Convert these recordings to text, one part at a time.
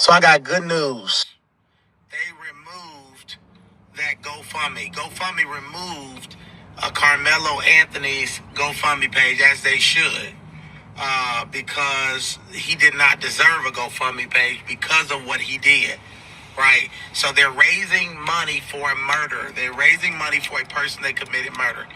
So I got good news. They removed that GoFundMe. GoFundMe removed Karmelo Anthony's GoFundMe page, as they should, because he did not deserve a GoFundMe page because of what he did. Right? So they're raising money for a murder. They're raising money for a person that committed murder.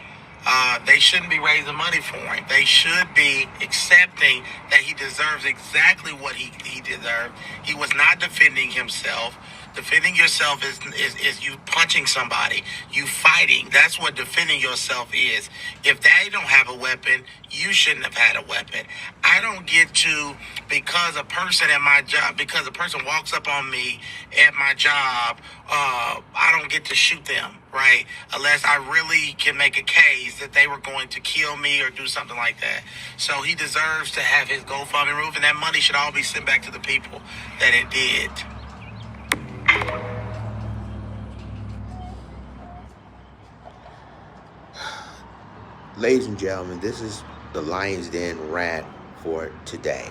They shouldn't be raising money for him. They should be accepting that he deserves exactly what he deserved. He was not defending himself. Defending yourself is you punching somebody, you fighting. That's what defending yourself is. If they don't have a weapon, you shouldn't have had a weapon. I don't get to, because a person at my job, because a person walks up on me at my job, I don't get to shoot them, right? Unless I really can make a case that they were going to kill me or do something like that. So he deserves to have his GoFundMe removed, and that money should all be sent back to the people that it did. Ladies and gentlemen, this is the Lion's Den rant for today.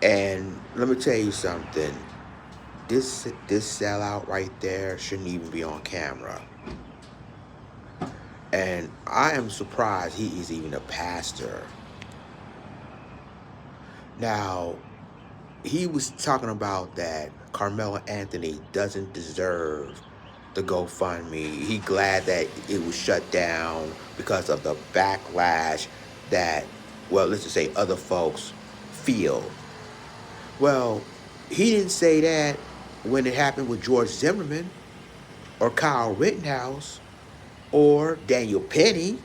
And let me tell you something. This sellout right there shouldn't even be on camera. And I am surprised he is even a pastor. Now, he was talking about that Karmelo Anthony doesn't deserve the GoFundMe. He glad that it was shut down because of the backlash that, well, let's just say other folks feel. Well, he didn't say that when it happened with George Zimmerman or Kyle Rittenhouse or Daniel Penny.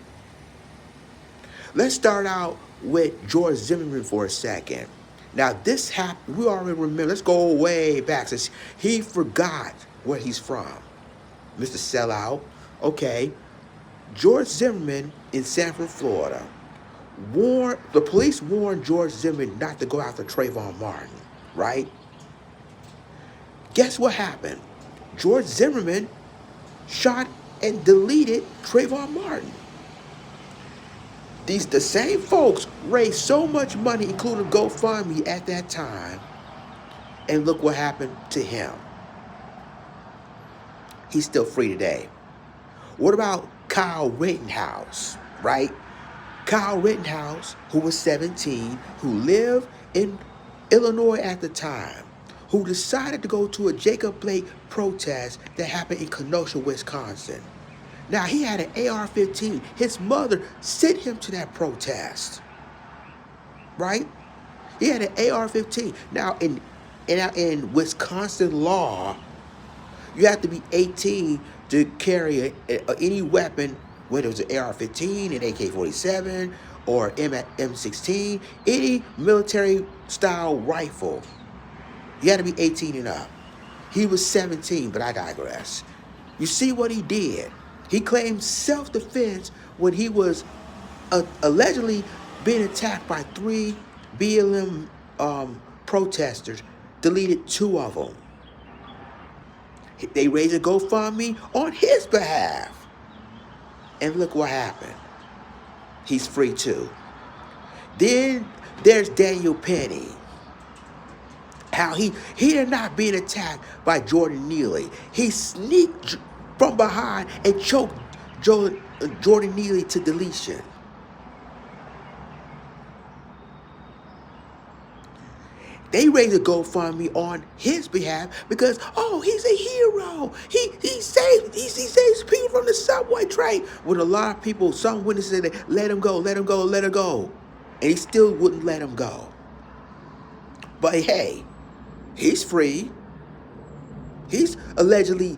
Let's start out with George Zimmerman for a second. Now, this happened, we already remember, let's go way back since he forgot where he's from. Mr. Sellout, okay. George Zimmerman in Sanford, Florida. The police warned George Zimmerman not to go after Trayvon Martin, right? Guess what happened? George Zimmerman shot and deleted Trayvon Martin. The same folks raised so much money, including GoFundMe at that time, and look what happened to him. He's still free today. What about Kyle Rittenhouse, right? Kyle Rittenhouse, who was 17, who lived in Illinois at the time, who decided to go to a Jacob Blake protest that happened in Kenosha, Wisconsin. Now, he had an AR-15. His mother sent him to that protest, right? He had an AR-15. Now, in Wisconsin law, you have to be 18 to carry any weapon, whether it's an AR-15, an AK-47, or M16, any military-style rifle. You had to be 18 and up. He was 17, but I digress. You see what he did? He claimed self-defense when he was allegedly being attacked by 3 BLM protesters, deleted 2 of them. They raised a GoFundMe on his behalf. And look what happened. He's free too. Then there's Daniel Penny. How he did not being attacked by Jordan Neely. He sneaked from behind and choked Jordan Neely to deletion. They raised a GoFundMe on his behalf because, oh, he's a hero. He saves people from the subway train. When a lot of people, some witnesses said, let him go, let him go, let him go. And he still wouldn't let him go. But hey, he's free. He's allegedly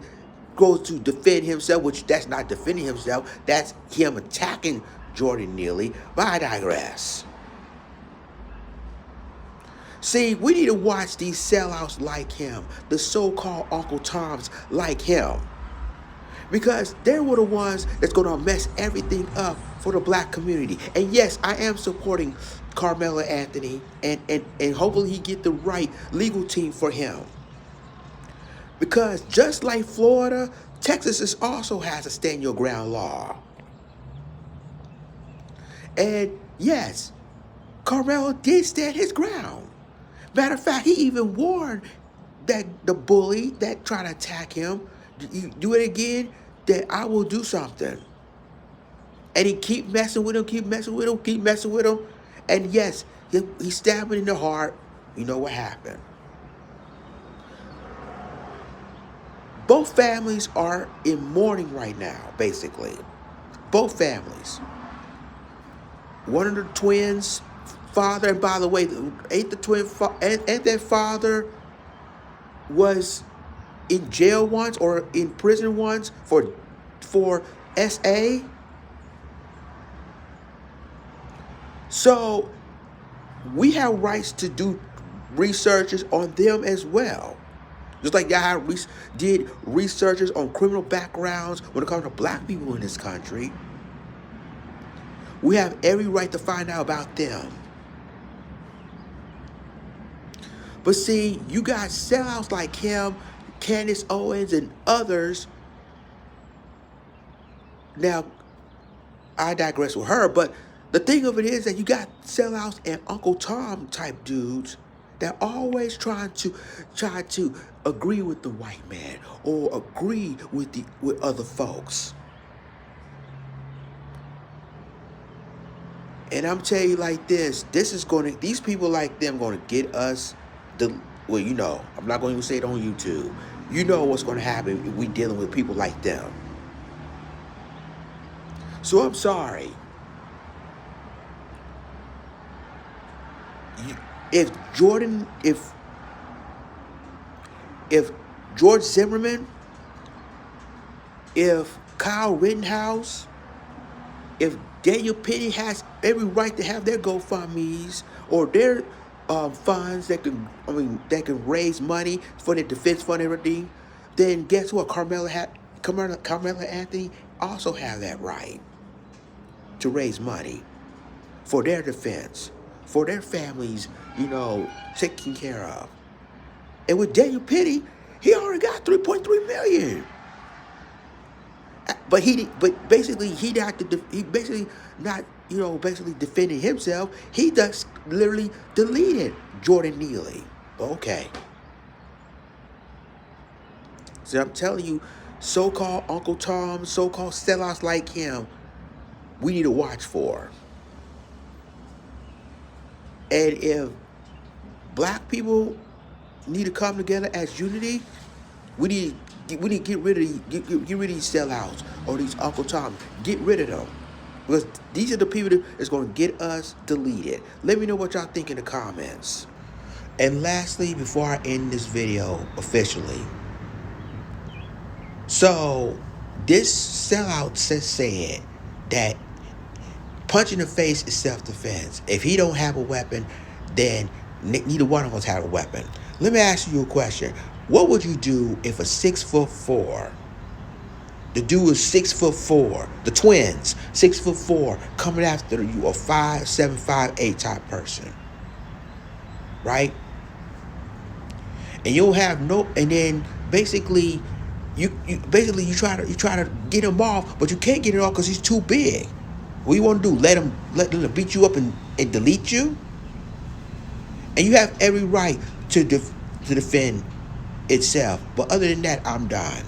goes to defend himself, which that's not defending himself. That's him attacking Jordan Neely. But I digress. See, we need to watch these sellouts like him, the so-called Uncle Toms like him. Because they were the ones that's going to mess everything up for the black community. And yes, I am supporting Karmelo Anthony, and hopefully he get the right legal team for him. Because just like Florida, Texas also has a stand your ground law. And yes, Karmelo did stand his ground. Matter of fact, he even warned that the bully that tried to attack him, you do it again, that I will do something. And he keep messing with him, keep messing with him, keep messing with him. And yes, he stabbed him in the heart. You know what happened. Both families are in mourning right now, basically. Both families. One of the twins' father, and by the way, ain't that father was in jail once or in prison once for SA? So we have rights to do researches on them as well. Just like y'all did researches on criminal backgrounds when it comes to black people in this country. We have every right to find out about them. But see, you got sellouts like him, Candace Owens, and others. Now, I digress with her, but the thing of it is that you got sellouts and Uncle Tom type dudes that always try to agree with the white man or agree with other folks. And I'm telling you like this these people like them gonna get us well, you know, I'm not going to say it on YouTube. You know what's going to happen if we dealing with people like them. So I'm sorry. If George Zimmerman, if Kyle Rittenhouse, if Daniel Penny has every right to have their GoFundMes or their funds that can raise money for their defense fund and everything, then guess what? Karmelo Anthony also have that right to raise money for their defense, for their families, you know, taken care of. And with Daniel Penny, he already got $3.3 million. But basically not defending himself. He just literally deleted Jordan Neely. Okay. So I'm telling you, so-called Uncle Tom, so-called sellouts like him, we need to watch for. And if black people need to come together as unity, we need to get rid of these sellouts or these Uncle Tom. Get rid of them. Because these are the people that's going to get us deleted. Let me know what y'all think in the comments. And lastly, before I end this video officially. So, this sellout said that punch in the face is self-defense. If he don't have a weapon, then neither one of us have a weapon. Let me ask you a question. What would you do if a 6'4", the dude is 6'4", the twins, 6'4", coming after you, a 5'7", 5'8" type person, right? And you don't have no, and then basically you try to get him off, but you can't get it off because he's too big. What you want to do? Let him beat you up and delete you? And you have every right to defend itself. But other than that, I'm done.